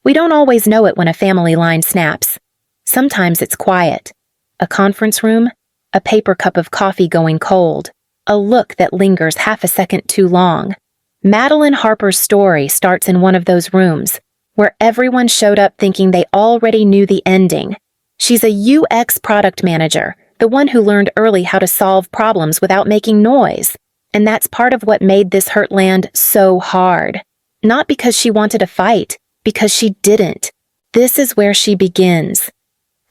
We don't always know it when a family line snaps. Sometimes it's quiet. A conference room, a paper cup of coffee going cold, a look that lingers half a second too long. Madeline Harper's story starts in one of those rooms, where everyone showed up thinking they already knew the ending. She's a UX product manager, the one who learned early how to solve problems without making noise. And that's part of what made this hurt land so hard. Not because she wanted to fight, because she didn't. This is where she begins.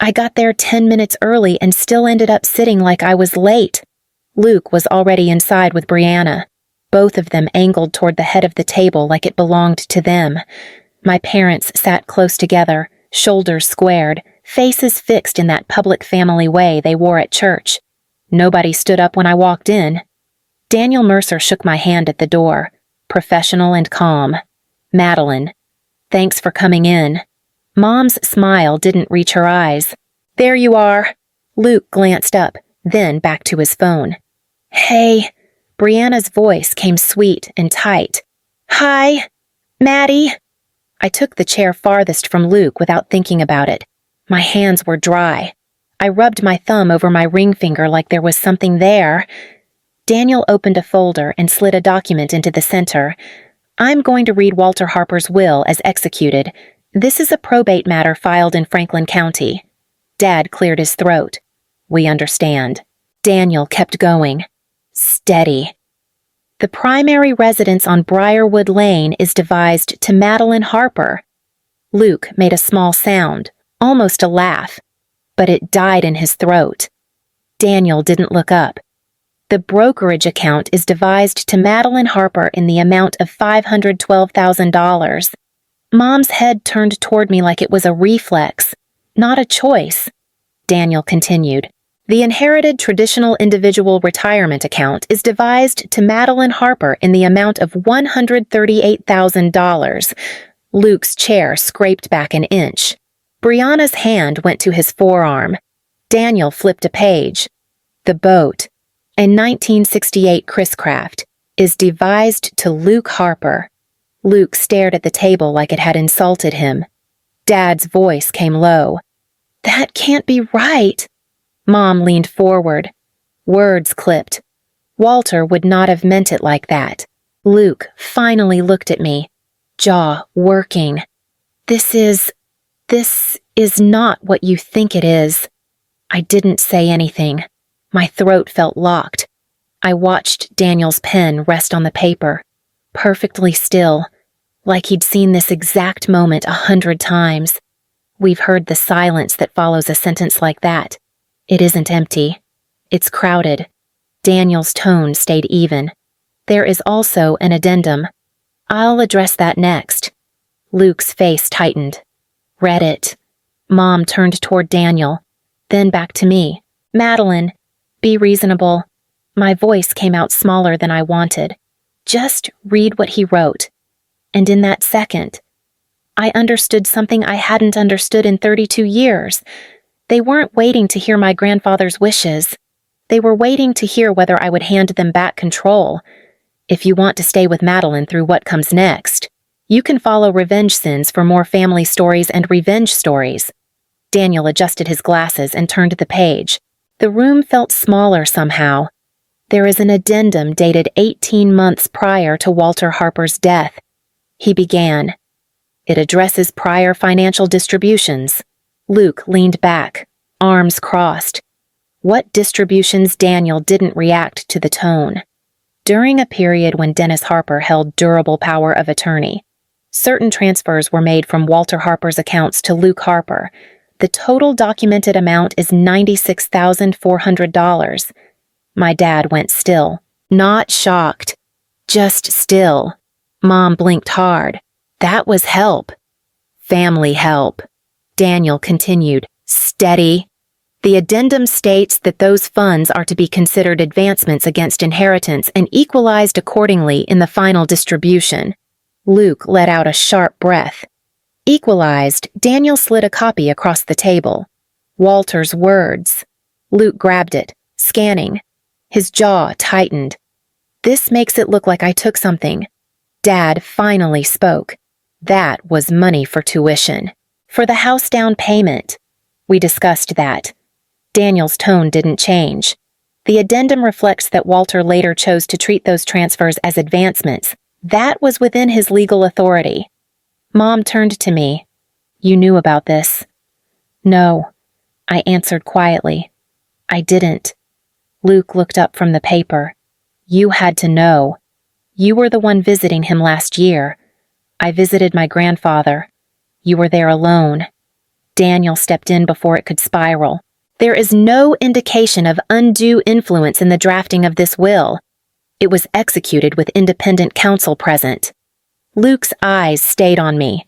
I got there 10 minutes early and still ended up sitting like I was late. Luke was already inside with Brianna. Both of them angled toward the head of the table like it belonged to them. My parents sat close together, shoulders squared, faces fixed in that public family way they wore at church. Nobody stood up when I walked in. Daniel Mercer shook my hand at the door, professional and calm. Madeline, thanks for coming in. Mom's smile didn't reach her eyes. There you are. Luke glanced up, then back to his phone. Hey. Brianna's voice came sweet and tight. Hi, Maddie. I took the chair farthest from Luke without thinking about it. My hands were dry. I rubbed my thumb over my ring finger like there was something there. Daniel opened a folder and slid a document into the center. I'm going to read Walter Harper's will as executed. This is a probate matter filed in Franklin County. Dad cleared his throat. We understand. Daniel kept going. Steady. The primary residence on Briarwood Lane is devised to Madeline Harper. Luke made a small sound, almost a laugh, but it died in his throat. Daniel didn't look up. The brokerage account is devised to Madeline Harper in the amount of $512,000. Mom's head turned toward me like it was a reflex, not a choice. Daniel continued. The inherited traditional individual retirement account is devised to Madeline Harper in the amount of $138,000. Luke's chair scraped back an inch. Brianna's hand went to his forearm. Daniel flipped a page. The boat, a 1968 Chris Craft, is devised to Luke Harper. Luke stared at the table like it had insulted him. Dad's voice came low. That can't be right. Mom leaned forward. Words clipped. Walter would not have meant it like that. Luke finally looked at me, jaw working. This is not what you think it is. I didn't say anything. My throat felt locked. I watched Daniel's pen rest on the paper, perfectly still, like he'd seen this exact moment 100 times. We've heard the silence that follows a sentence like that. It isn't empty. It's crowded. Daniel's tone stayed even. There is also an addendum. I'll address that next. Luke's face tightened. Read it. Mom turned toward Daniel, then back to me. Madeline, be reasonable. My voice came out smaller than I wanted. Just read what he wrote. And in that second, I understood something I hadn't understood in 32 years. They weren't waiting to hear my grandfather's wishes. They were waiting to hear whether I would hand them back control. If you want to stay with Madeline through what comes next, you can follow Revenge Sins for more family stories and revenge stories. Daniel adjusted his glasses and turned the page. The room felt smaller somehow. There is an addendum dated 18 months prior to Walter Harper's death. He began. It addresses prior financial distributions. Luke leaned back, arms crossed. What distributions? Daniel didn't react to the tone. During a period when Dennis Harper held durable power of attorney, certain transfers were made from Walter Harper's accounts to Luke Harper. The total documented amount is $96,400. My dad went still, not shocked, just still. Mom blinked hard. That was help. Family help. Daniel continued, steady. The addendum states that those funds are to be considered advancements against inheritance and equalized accordingly in the final distribution. Luke let out a sharp breath. Equalized, Daniel slid a copy across the table. Walter's words. Luke grabbed it, scanning. His jaw tightened. This makes it look like I took something. Dad finally spoke. That was money for tuition. For the house down payment. We discussed that. Daniel's tone didn't change. The addendum reflects that Walter later chose to treat those transfers as advancements. That was within his legal authority. Mom turned to me. You knew about this? No, I answered quietly. I didn't. Luke looked up from the paper. You had to know. You were the one visiting him last year. I visited my grandfather. You were there alone. Daniel stepped in before it could spiral. There is no indication of undue influence in the drafting of this will. It was executed with independent counsel present. Luke's eyes stayed on me.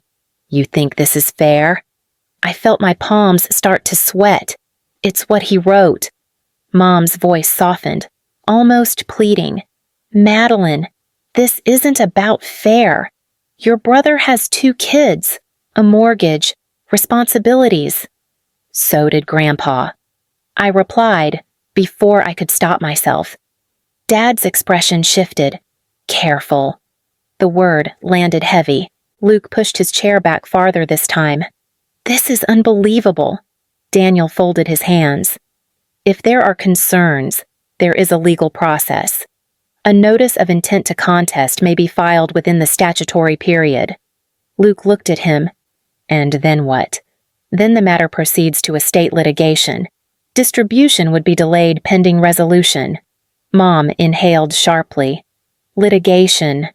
You think this is fair? I felt my palms start to sweat. It's what he wrote. Mom's voice softened, almost pleading. Madeline, this isn't about fair. Your brother has 2 kids, a mortgage, responsibilities. So did Grandpa. I replied, before I could stop myself. Dad's expression shifted. Careful. The word landed heavy. Luke pushed his chair back farther this time. This is unbelievable. Daniel folded his hands. If there are concerns, there is a legal process. A notice of intent to contest may be filed within the statutory period. Luke looked at him. And then what? Then the matter proceeds to estate litigation. Distribution would be delayed pending resolution. Mom inhaled sharply. Litigation.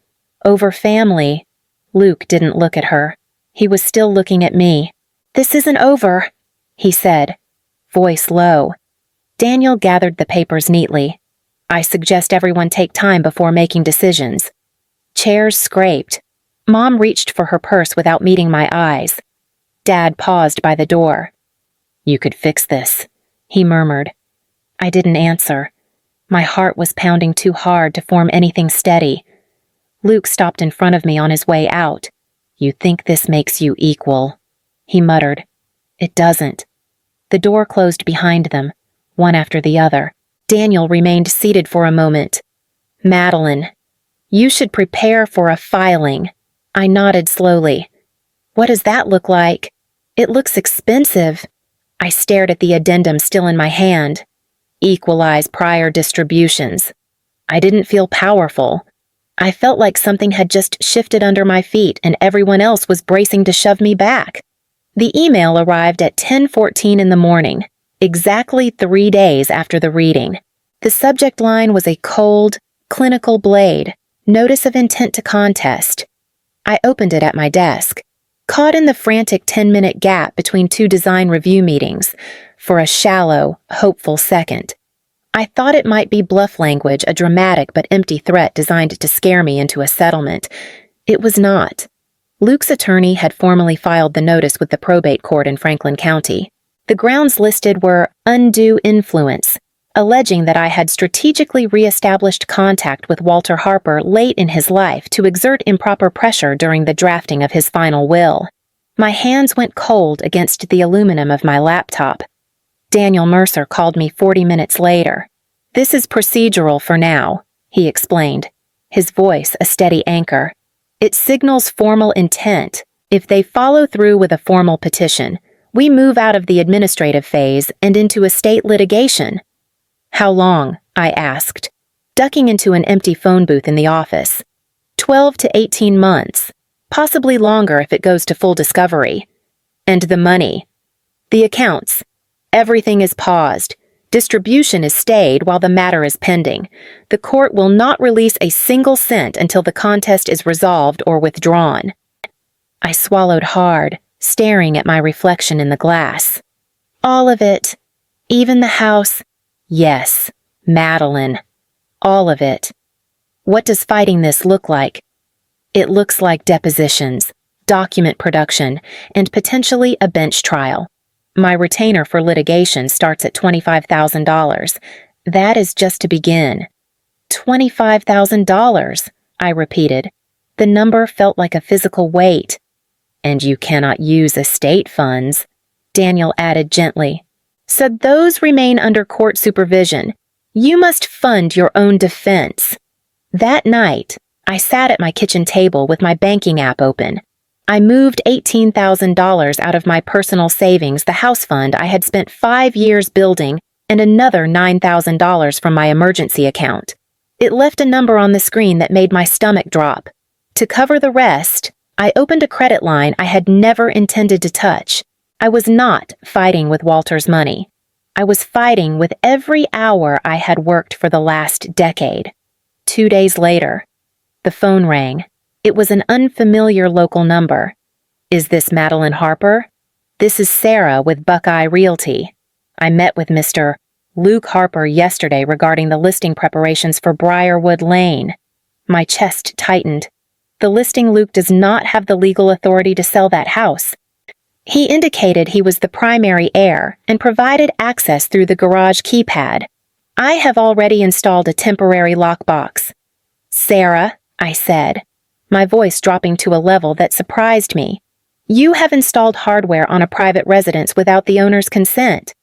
Over family. Luke didn't look at her. He was still looking at me. This isn't over, he said, voice low. Daniel gathered the papers neatly. I suggest everyone take time before making decisions. Chairs scraped. Mom reached for her purse without meeting my eyes. Dad paused by the door. You could fix this, he murmured. I didn't answer. My heart was pounding too hard to form anything steady. Luke stopped in front of me on his way out. You think this makes you equal, he muttered. It doesn't. The door closed behind them, one after the other. Daniel remained seated for a moment. Madeline, you should prepare for a filing. I nodded slowly. What does that look like? It looks expensive. I stared at the addendum still in my hand. Equalize prior distributions. I didn't feel powerful. I felt like something had just shifted under my feet and everyone else was bracing to shove me back. The email arrived at 10:14 in the morning, exactly 3 days after the reading. The subject line was a cold, clinical blade, notice of intent to contest. I opened it at my desk, caught in the frantic 10-minute gap between 2 design review meetings, for a shallow, hopeful second. I thought it might be bluff language, a dramatic but empty threat designed to scare me into a settlement. It was not. Luke's attorney had formally filed the notice with the probate court in Franklin County. The grounds listed were undue influence, alleging that I had strategically reestablished contact with Walter Harper late in his life to exert improper pressure during the drafting of his final will. My hands went cold against the aluminum of my laptop. Daniel Mercer called me 40 minutes later. This is procedural for now, he explained, his voice a steady anchor. It signals formal intent. If they follow through with a formal petition, we move out of the administrative phase and into estate litigation. How long? I asked, ducking into an empty phone booth in the office. 12 to 18 months, possibly longer if it goes to full discovery. And the money. The accounts. Everything is paused. Distribution is stayed while the matter is pending. The court will not release a single cent until the contest is resolved or withdrawn. I swallowed hard, staring at my reflection in the glass. All of it. Even the house. Yes, Madeline. All of it. What does fighting this look like? It looks like depositions, document production, and potentially a bench trial. My retainer for litigation starts at $25,000. That is just to begin. $25,000, I repeated. The number felt like a physical weight. And you cannot use estate funds, Daniel added gently. So those remain under court supervision. You must fund your own defense. That night, I sat at my kitchen table with my banking app open. I moved $18,000 out of my personal savings, the house fund I had spent 5 years building, and another $9,000 from my emergency account. It left a number on the screen that made my stomach drop. To cover the rest, I opened a credit line I had never intended to touch. I was not fighting with Walter's money. I was fighting with every hour I had worked for the last decade. 2 days later, the phone rang. It was an unfamiliar local number. "Is this Madeline Harper?" "This is Sarah with Buckeye Realty. I met with Mr. Luke Harper yesterday regarding the listing preparations for Briarwood Lane." My chest tightened. "The listing Luke does not have the legal authority to sell that house. He indicated he was the primary heir and provided access through the garage keypad. I have already installed a temporary lockbox." "Sarah," I said, my voice dropping to a level that surprised me, "you have installed hardware on a private residence without the owner's consent.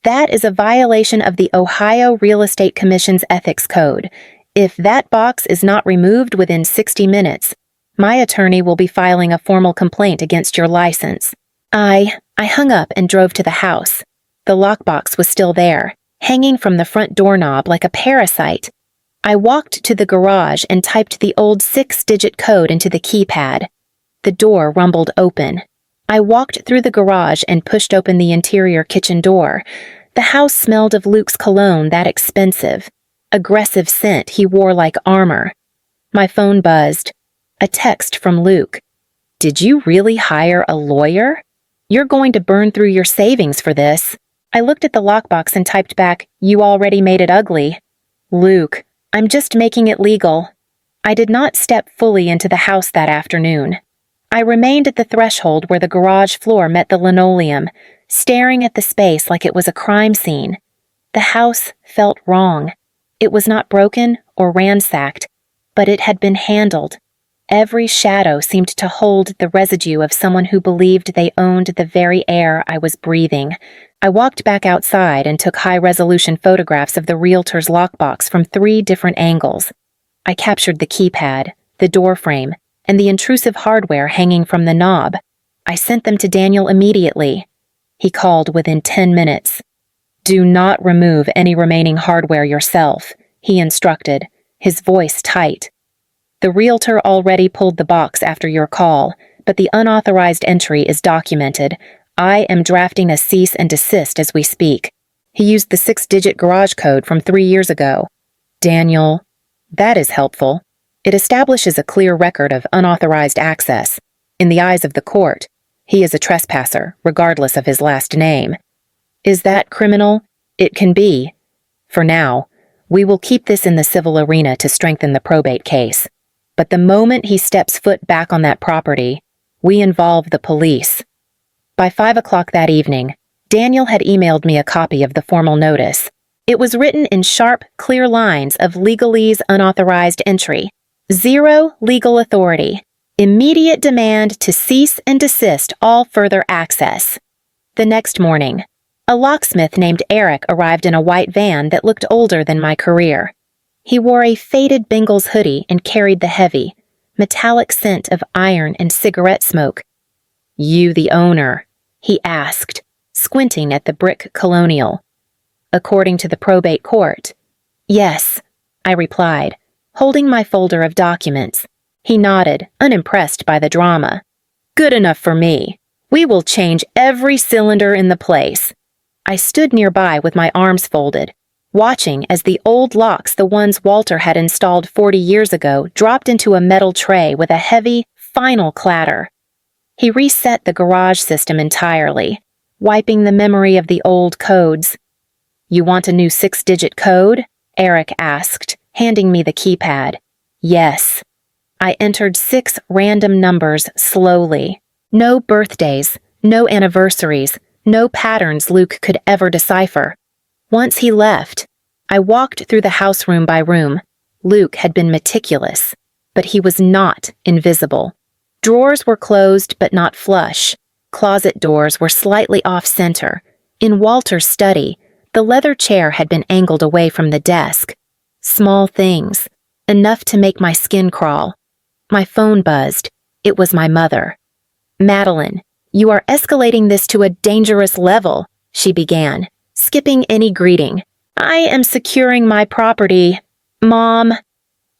That is a violation of the Ohio Real Estate Commission's Ethics Code. If that box is not removed within 60 minutes, my attorney will be filing a formal complaint against your license." I hung up and drove to the house. The lockbox was still there, hanging from the front doorknob like a parasite. I walked to the garage and typed the old 6-digit code into the keypad. The door rumbled open. I walked through the garage and pushed open the interior kitchen door. The house smelled of Luke's cologne, that expensive, aggressive scent he wore like armor. My phone buzzed. A text from Luke. "Did you really hire a lawyer? You're going to burn through your savings for this." I looked at the lockbox and typed back, "You already made it ugly." "Luke, I'm just making it legal." I did not step fully into the house that afternoon. I remained at the threshold where the garage floor met the linoleum, staring at the space like it was a crime scene. The house felt wrong. It was not broken or ransacked, but it had been handled. Every shadow seemed to hold the residue of someone who believed they owned the very air I was breathing. I walked back outside and took high-resolution photographs of the realtor's lockbox from 3 different angles. I captured the keypad, the door frame, and the intrusive hardware hanging from the knob. I sent them to Daniel immediately. He called within 10 minutes. "Do not remove any remaining hardware yourself," he instructed, his voice tight. "The realtor already pulled the box after your call, but the unauthorized entry is documented. I am drafting a cease and desist as we speak." He used the 6-digit garage code from 3 years ago. "Daniel, that is helpful. It establishes a clear record of unauthorized access. In the eyes of the court, he is a trespasser, regardless of his last name. Is that criminal? It can be. For now, we will keep this in the civil arena to strengthen the probate case. But the moment he steps foot back on that property, we involve the police." By 5 o'clock that evening, Daniel had emailed me a copy of the formal notice. It was written in sharp, clear lines of legalese unauthorized entry. 0 legal authority. Immediate demand to cease and desist all further access. The next morning, a locksmith named Eric arrived in a white van that looked older than my career. He wore a faded Bengals hoodie and carried the heavy, metallic scent of iron and cigarette smoke. "You the owner?" he asked, squinting at the brick colonial. "According to the probate court." "Yes," I replied, holding my folder of documents. He nodded, unimpressed by the drama. "Good enough for me. We will change every cylinder in the place." I stood nearby with my arms folded, watching as the old locks, the ones Walter had installed 40 years ago, dropped into a metal tray with a heavy, final clatter. He reset the garage system entirely, wiping the memory of the old codes. "You want a new 6-digit code?" Eric asked, handing me the keypad. "Yes." I entered 6 random numbers slowly. No birthdays, no anniversaries, no patterns Luke could ever decipher. Once he left, I walked through the house room by room. Luke had been meticulous, but he was not invisible. Drawers were closed but not flush. Closet doors were slightly off-center. In Walter's study, the leather chair had been angled away from the desk. Small things, enough to make my skin crawl. My phone buzzed. It was my mother. Madeline, you are escalating this to a dangerous level, she began, skipping any greeting. I am securing my property. Mom.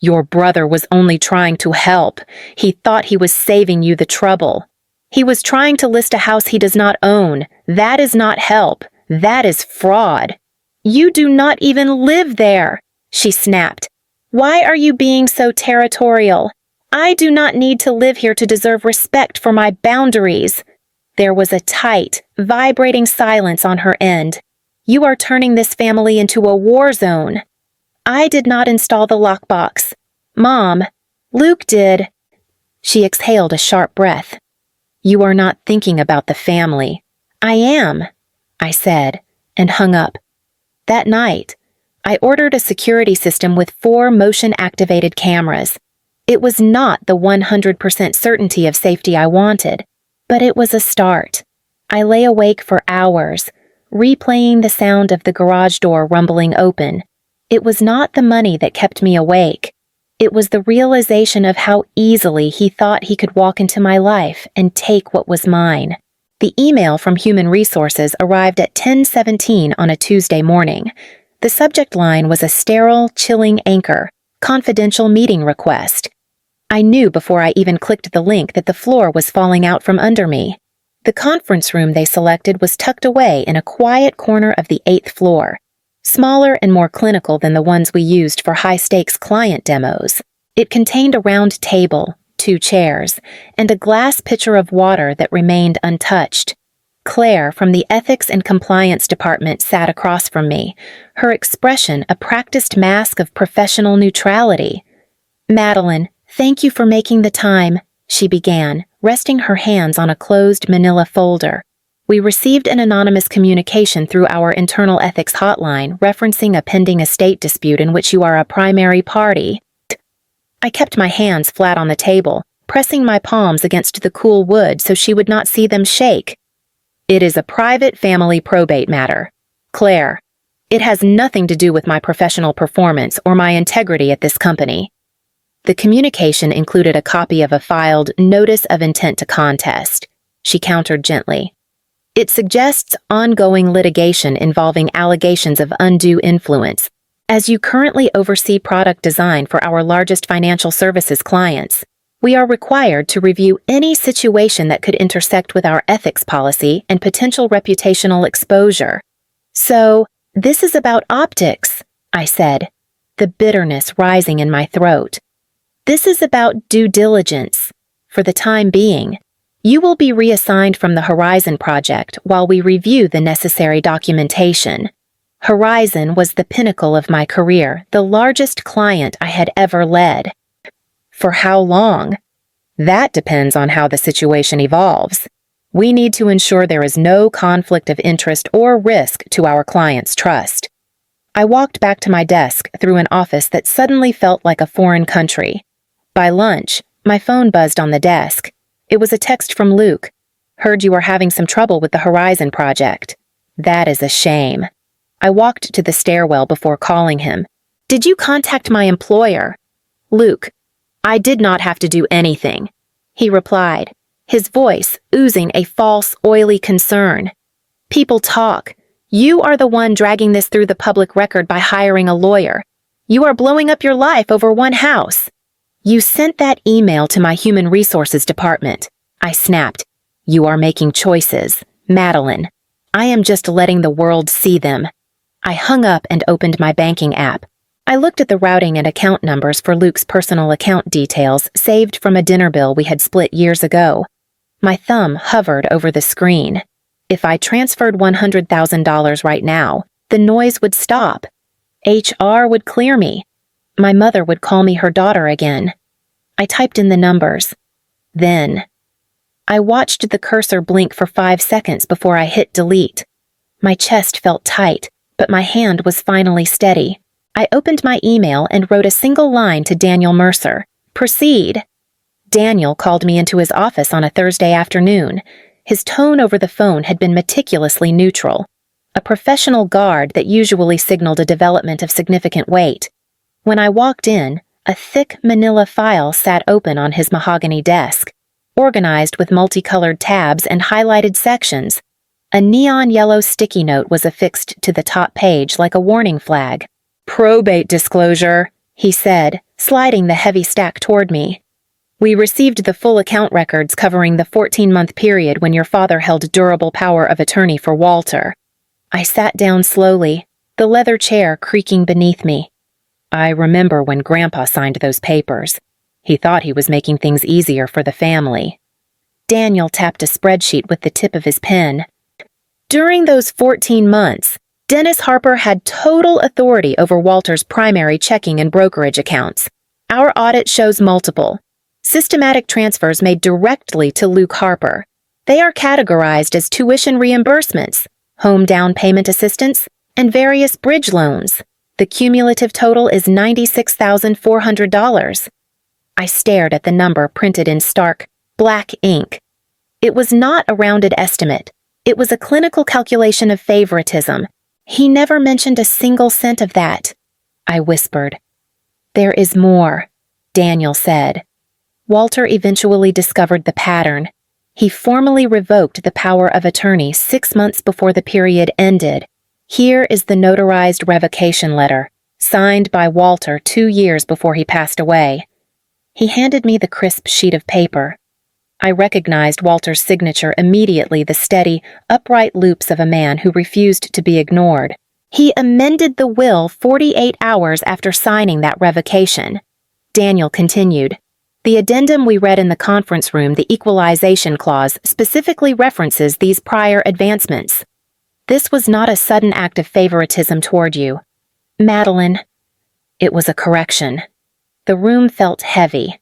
Your brother was only trying to help. He thought he was saving you the trouble. He was trying to list a house he does not own. That is not help. That is fraud. You do not even live there, she snapped. Why are you being so territorial? I do not need to live here to deserve respect for my boundaries. There was a tight, vibrating silence on her end. You are turning this family into a war zone. I did not install the lockbox. Mom, Luke did. She exhaled a sharp breath. You are not thinking about the family. I am, I said, and hung up. That night, I ordered a security system with 4 motion-activated cameras. It was not the 100% certainty of safety I wanted, but it was a start. I lay awake for hours, replaying the sound of the garage door rumbling open. It was not the money that kept me awake. It was the realization of how easily he thought he could walk into my life and take what was mine. The email from Human Resources arrived at 10:17 on a Tuesday morning. The subject line was a sterile, chilling anchor, confidential meeting request. I knew before I even clicked the link that the floor was falling out from under me. The conference room they selected was tucked away in a quiet corner of the 8th floor, smaller and more clinical than the ones we used for high-stakes client demos. It contained a round table, 2 chairs, and a glass pitcher of water that remained untouched. Claire from the Ethics and Compliance Department sat across from me, her expression a practiced mask of professional neutrality. Madeline, thank you for making the time, she began, resting her hands on a closed manila folder. We received an anonymous communication through our internal ethics hotline referencing a pending estate dispute in which you are a primary party. I kept my hands flat on the table, pressing my palms against the cool wood so she would not see them shake. It is a private family probate matter. Claire, it has nothing to do with my professional performance or my integrity at this company. The communication included a copy of a filed Notice of Intent to Contest. She countered gently. It suggests ongoing litigation involving allegations of undue influence, as you currently oversee product design for our largest financial services clients. We are required to review any situation that could intersect with our ethics policy and potential reputational exposure. So, this is about optics, I said, the bitterness rising in my throat. This is about due diligence. For the time being, you will be reassigned from the Horizon project while we review the necessary documentation. Horizon was the pinnacle of my career, the largest client I had ever led. For how long? That depends on how the situation evolves. We need to ensure there is no conflict of interest or risk to our client's trust. I walked back to my desk through an office that suddenly felt like a foreign country. By lunch, my phone buzzed on the desk. It was a text from Luke. Heard you were having some trouble with the Horizon project. That is a shame. I walked to the stairwell before calling him. Did you contact my employer? Luke, I did not have to do anything, he replied, his voice oozing a false, oily concern. People talk. You are the one dragging this through the public record by hiring a lawyer. You are blowing up your life over one house. You sent that email to my Human Resources department. I snapped. You are making choices, Madeline. I am just letting the world see them. I hung up and opened my banking app. I looked at the routing and account numbers for Luke's personal account details saved from a dinner bill we had split years ago. My thumb hovered over the screen. If I transferred $100,000 right now, the noise would stop. HR would clear me. My mother would call me her daughter again. I typed in the numbers. Then, I watched the cursor blink for 5 seconds before I hit delete. My chest felt tight, but my hand was finally steady. I opened my email and wrote a single line to Daniel Mercer. Proceed. Daniel called me into his office on a Thursday afternoon. His tone over the phone had been meticulously neutral, a professional guard that usually signaled a development of significant weight. When I walked in, a thick manila file sat open on his mahogany desk. organized with multicolored tabs and highlighted sections. A neon yellow sticky note was affixed to the top page like a warning flag. "Probate disclosure," he said, sliding the heavy stack toward me. "We received the full account records covering the 14-month period when your father held durable power of attorney for Walter." I sat down slowly, the leather chair creaking beneath me. "I remember when Grandpa signed those papers. He thought he was making things easier for the family." Daniel tapped a spreadsheet with the tip of his pen. "During those 14 months, Dennis Harper had total authority over Walter's primary checking and brokerage accounts. Our audit shows multiple systematic transfers made directly to Luke Harper. They are categorized as tuition reimbursements, home down payment assistance, and various bridge loans. The cumulative total is $96,400. I stared at the number printed in stark, black ink. It was not a rounded estimate. It was a clinical calculation of favoritism. He never mentioned a single cent of that. I whispered. "There is more," Daniel said. "Walter eventually discovered the pattern. He formally revoked the power of attorney 6 months before the period ended. Here is the notarized revocation letter, signed by Walter 2 years before he passed away." He handed me the crisp sheet of paper. I recognized Walter's signature immediately, the steady, upright loops of a man who refused to be ignored. He amended the will 48 hours after signing that revocation. Daniel continued. "The addendum we read in the conference room, the equalization clause, specifically references these prior advancements. This was not a sudden act of favoritism toward you, Madeline. It was a correction." The room felt heavy.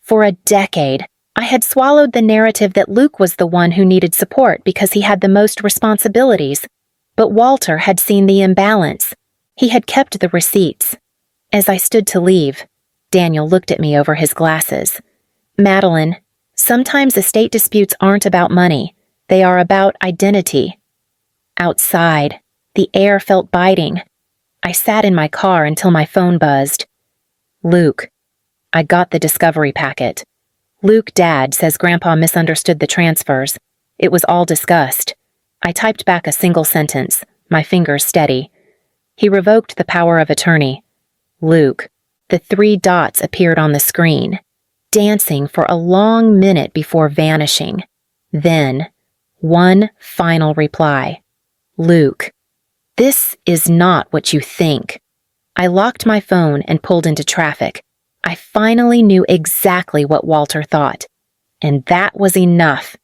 For a decade, I had swallowed the narrative that Luke was the one who needed support because he had the most responsibilities. But Walter had seen the imbalance. He had kept the receipts. As I stood to leave, Daniel looked at me over his glasses. "Madeline, sometimes estate disputes aren't about money. They are about identity." Outside, the air felt biting. I sat in my car until my phone buzzed. "Luke, I got the discovery packet. Luke, Dad, says Grandpa misunderstood the transfers. It was all discussed." I typed back a single sentence, my fingers steady. "He revoked the power of attorney. Luke." The 3 dots appeared on the screen, dancing for a long minute before vanishing. Then, one final reply. "Luke, this is not what you think." I locked my phone and pulled into traffic. I finally knew exactly what Walter thought. And that was enough.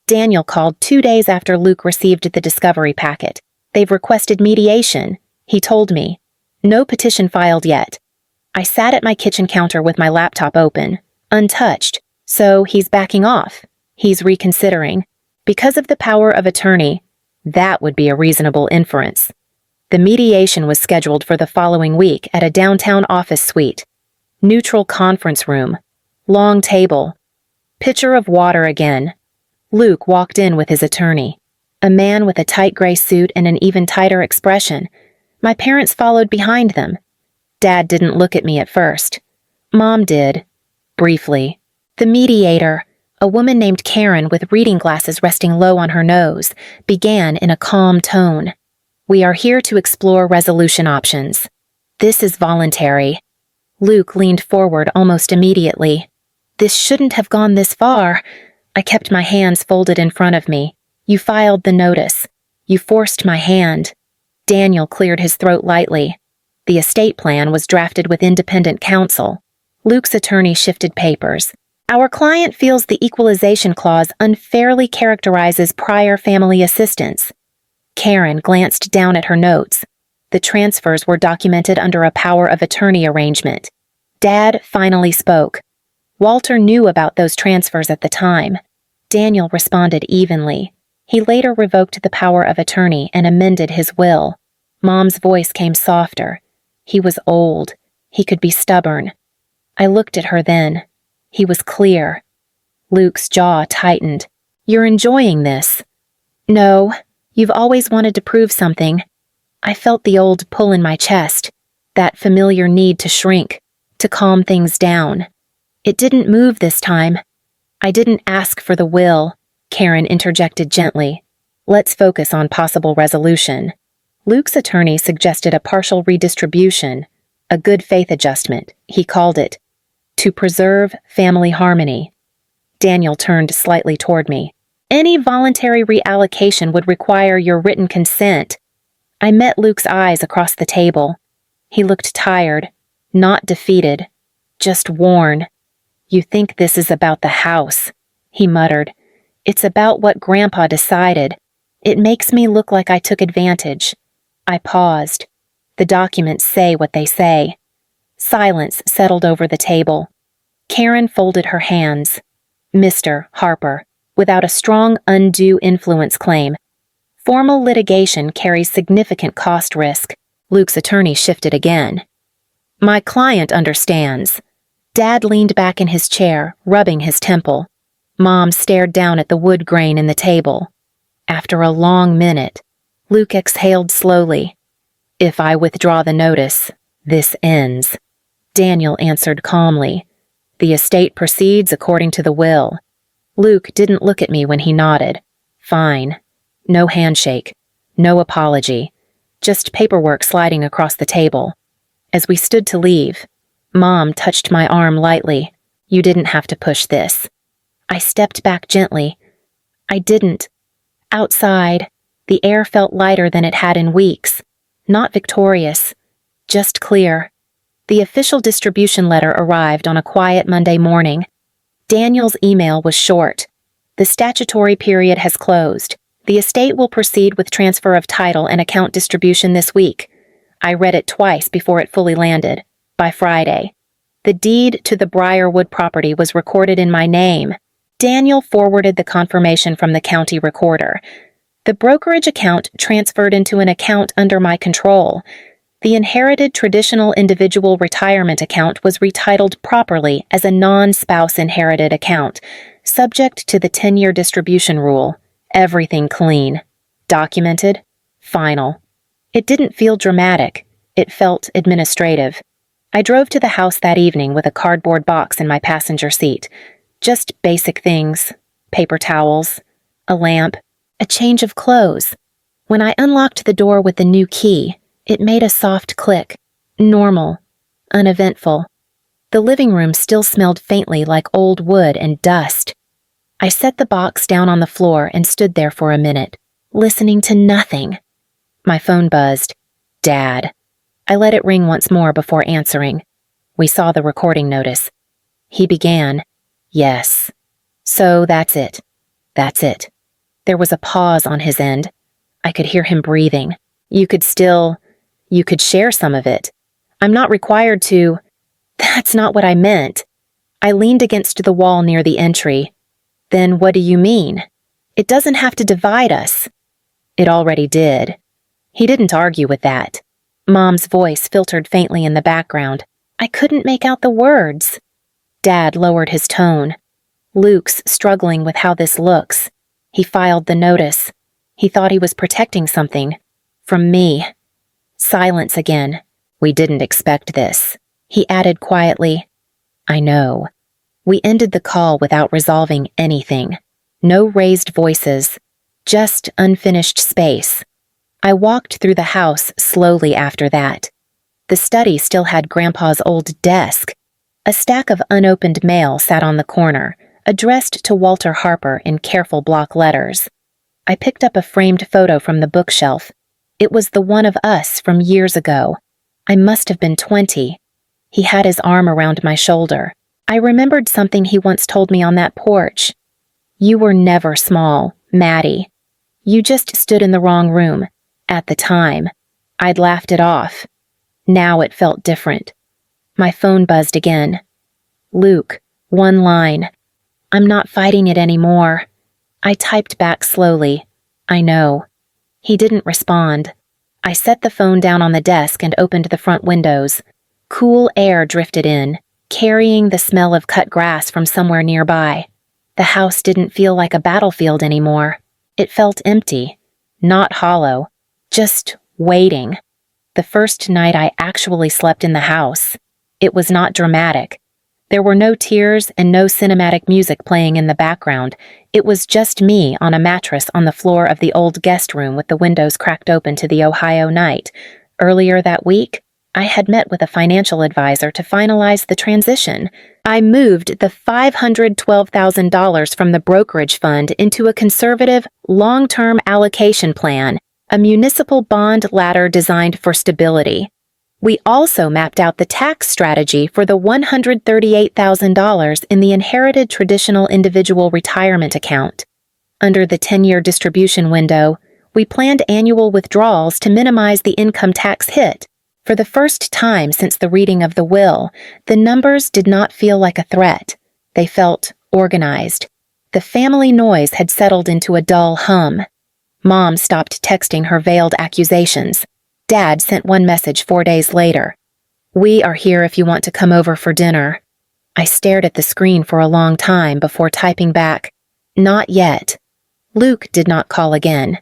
Daniel called 2 days after Luke received the discovery packet. "They've requested mediation," he told me. "No petition filed yet." I sat at my kitchen counter with my laptop open, untouched. So he's backing off. He's reconsidering. Because of the power of attorney, that would be a reasonable inference. The mediation was scheduled for the following week at a downtown office suite. Neutral conference room. Long table. Pitcher of water again. Luke walked in with his attorney. A man with a tight gray suit and an even tighter expression. My parents followed behind them. Dad didn't look at me at first. Mom did. Briefly. The mediator, a woman named Karen with reading glasses resting low on her nose, began in a calm tone. "We are here to explore resolution options. This is voluntary." Luke leaned forward almost immediately. "This shouldn't have gone this far." I kept my hands folded in front of me. "You filed the notice. You forced my hand." Daniel cleared his throat lightly. The estate plan was drafted with independent counsel. Luke's attorney shifted papers. "Our client feels the equalization clause unfairly characterizes prior family assistance." Karen glanced down at her notes. The transfers were documented under a power of attorney arrangement. Dad finally spoke. Walter knew about those transfers at the time. Daniel responded evenly. He later revoked the power of attorney and amended his will. Mom's voice came softer. He was old. He could be stubborn. I looked at her then. He was clear. Luke's jaw tightened. "You're enjoying this." "No, you've always wanted to prove something." I felt the old pull in my chest, that familiar need to shrink, to calm things down. It didn't move this time. I didn't ask for the will, Karen interjected gently. Let's focus on possible resolution. Luke's attorney suggested a partial redistribution, a good faith adjustment, he called it, to preserve family harmony. Daniel turned slightly toward me. Any voluntary reallocation would require your written consent. I met Luke's eyes across the table. He looked tired, not defeated, just worn. You think this is about the house, he muttered. It's about what Grandpa decided. It makes me look like I took advantage. I paused. The documents say what they say. Silence settled over the table. Karen folded her hands. Mr. Harper, without a strong undue influence claim. Formal litigation carries significant cost risk. Luke's attorney shifted again. My client understands. Dad leaned back in his chair, rubbing his temple. Mom stared down at the wood grain in the table. After a long minute, Luke exhaled slowly. If I withdraw the notice, this ends. Daniel answered calmly. The estate proceeds according to the will. Luke didn't look at me when he nodded. Fine. No handshake. No apology. Just paperwork sliding across the table. As we stood to leave, Mom touched my arm lightly. You didn't have to push this. I stepped back gently. I didn't. Outside, the air felt lighter than it had in weeks. Not victorious. Just clear. The official distribution letter arrived on a quiet Monday morning. Daniel's email was short. The statutory period has closed. The estate will proceed with transfer of title and account distribution this week. I read it twice before it fully landed. By Friday. The deed to the Briarwood property was recorded in my name. Daniel forwarded the confirmation from the county recorder. The brokerage account transferred into an account under my control. The inherited traditional individual retirement account was retitled properly as a non-spouse inherited account, subject to the 10-year distribution rule. Everything clean. Documented. Final. It didn't feel dramatic. It felt administrative. I drove to the house that evening with a cardboard box in my passenger seat. Just basic things. Paper towels. A lamp. A change of clothes. When I unlocked the door with the new key, it made a soft click. Normal. Uneventful. The living room still smelled faintly like old wood and dust. I set the box down on the floor and stood there for a minute, listening to nothing. My phone buzzed. Dad. I let it ring once more before answering. We saw the recording notice. He began. Yes. So that's it. That's it. There was a pause on his end. I could hear him breathing. You could share some of it. I'm not required to. That's not what I meant. I leaned against the wall near the entry. Then what do you mean? It doesn't have to divide us. It already did. He didn't argue with that. Mom's voice filtered faintly in the background. I couldn't make out the words. Dad lowered his tone. Luke's struggling with how this looks. He filed the notice. He thought he was protecting something. From me. Silence again. We didn't expect this. He added quietly. I know. We ended the call without resolving anything. No raised voices. Just unfinished space. I walked through the house slowly after that. The study still had Grandpa's old desk. A stack of unopened mail sat on the corner, addressed to Walter Harper in careful block letters. I picked up a framed photo from the bookshelf. It was the one of us from years ago. I must have been 20. He had his arm around my shoulder. I remembered something he once told me on that porch. You were never small, Maddie. You just stood in the wrong room. At the time, I'd laughed it off. Now it felt different. My phone buzzed again. Luke, one line. I'm not fighting it anymore. I typed back slowly. I know. He didn't respond. I set the phone down on the desk and opened the front windows. Cool air drifted in, carrying the smell of cut grass from somewhere nearby. The house didn't feel like a battlefield anymore. It felt empty, not hollow, just waiting. The first night I actually slept in the house. It was not dramatic, There were no tears and no cinematic music playing in the background. It was just me on a mattress on the floor of the old guest room with the windows cracked open to the Ohio night. Earlier that week, I had met with a financial advisor to finalize the transition. I moved the $512,000 from the brokerage fund into a conservative, long-term allocation plan, a municipal bond ladder designed for stability. We also mapped out the tax strategy for the $138,000 in the inherited traditional individual retirement account. Under the 10-year distribution window, we planned annual withdrawals to minimize the income tax hit. For the first time since the reading of the will, the numbers did not feel like a threat. They felt organized. The family noise had settled into a dull hum. Mom stopped texting her veiled accusations. Dad sent one message 4 days later. "We are here if you want to come over for dinner." I stared at the screen for a long time before typing back, "Not yet." Luke did not call again.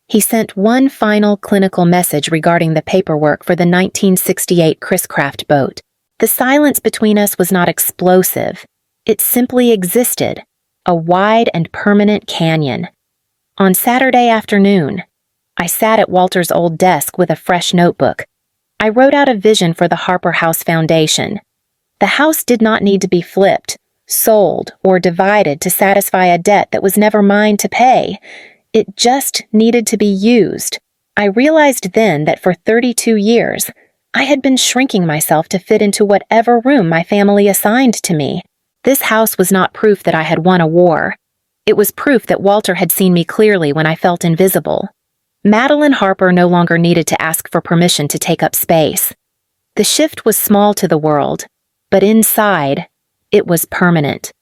He sent one final clinical message regarding the paperwork for the 1968 Chris Craft boat. The silence between us was not explosive. It simply existed, a wide and permanent canyon. On Saturday afternoon, I sat at Walter's old desk with a fresh notebook. I wrote out a vision for the Harper House Foundation. The house did not need to be flipped, sold, or divided to satisfy a debt that was never mine to pay. It just needed to be used. I realized then that for 32 years, I had been shrinking myself to fit into whatever room my family assigned to me. This house was not proof that I had won a war. It was proof that Walter had seen me clearly when I felt invisible. Madeline Harper no longer needed to ask for permission to take up space. The shift was small to the world, but inside, it was permanent.